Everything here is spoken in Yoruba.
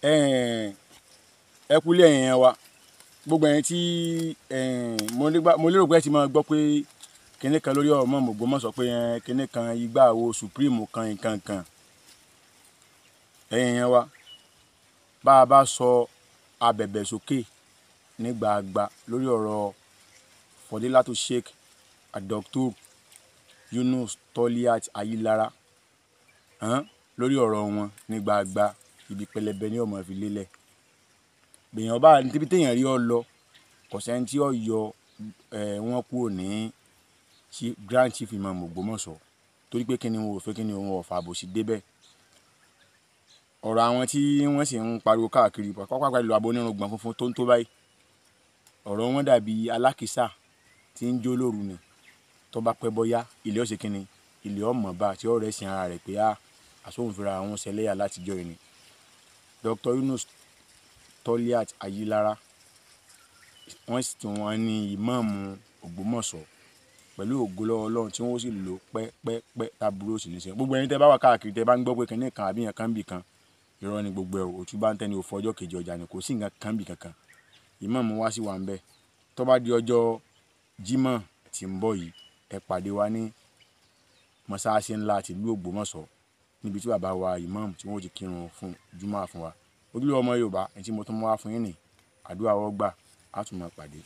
ẹ kúlé ẹ̀yin wa gbogbo ẹ̀yin tí mo lérò pé ẹ ti máa gbọ́ pé kinní kan lórí ọ̀rọ̀ mọ́ Ògbómọ̀ṣọ́ pé kinní kan igbá wo supreme kan nǹkan kan ẹ̀yin wa bá a bá sọ abẹ̀bẹ̀ sókè ní gbàgbà lórí ọ̀rọ̀ Fọdílátù Sheikh Dr. Yunus Toliat Ayilara lórí ọ̀rọ̀ wọn ní gbàgbà ibi pẹlẹbẹ ní ọmọ fi lélẹ̀ gbìyànjú bá níbi téèyàn rí ọ lọ kò sẹ́ni tí ó yọ wọn kúrò ní Grand Chief Imam Ògbómọ̀ṣọ́ torí pé kíni wọn ò fẹ́ kíni wọn ò fàbòsí débẹ̀ ọ̀rọ̀ àwọn tí wọ́n sì ń pariwo káàkiri pápá ìlú abonírùngbọ̀n funfun tó ń tó báyìí ọ̀rọ̀ wọn dàbí alákìísà tí ń jó lóru ni tó bá pẹ́ bọ́yá ilé ọ̀sẹ̀ kíni ilé ọmọ bá tí ó rẹ̀ sin ara rẹ̀ pé àsóhun fira àwọn ṣẹlẹ́yà látijọ́ yìí ni Dr. Yunus Toliat Ayilara wọ́n sì tún wọn ní ìmáàmù Ògbómọ̀ṣọ́ pẹ̀lú ògo lọ́wọ́ Ọlọ́run tí wọ́n sì lò pẹ́pẹ́pẹ́ tábúrò sì ní sẹ́yìn gbogbo ẹni tẹ́ bá wà káàkiri tẹ́ bá ń gbọ́ pé kinní kan àbí yẹn kan bì kan irọ́ ni gbogbo ẹ̀ òtún bá ń tẹ́ni òfò ọjọ́ kejì ọjà ni kò sí nǹkan kan bì kankan ìmáàmù wá sí wa ń bẹ tó bá di ọjọ́ Jímọ̀ tí ń bọ̀ yìí ẹ pàdé wa ní mọ́sáàsì ńlá tìlú Ògbómọ̀ṣọ́ níbi tí bàbá wa ìmáàmù tí wọ́n ti kírun fún Jímọ̀ fún wa ojúlówó ọmọ Yorùbá ẹni tí mo tún mú wá fún yín ní àdúrà wọ́n gbà á tún máa pàdé.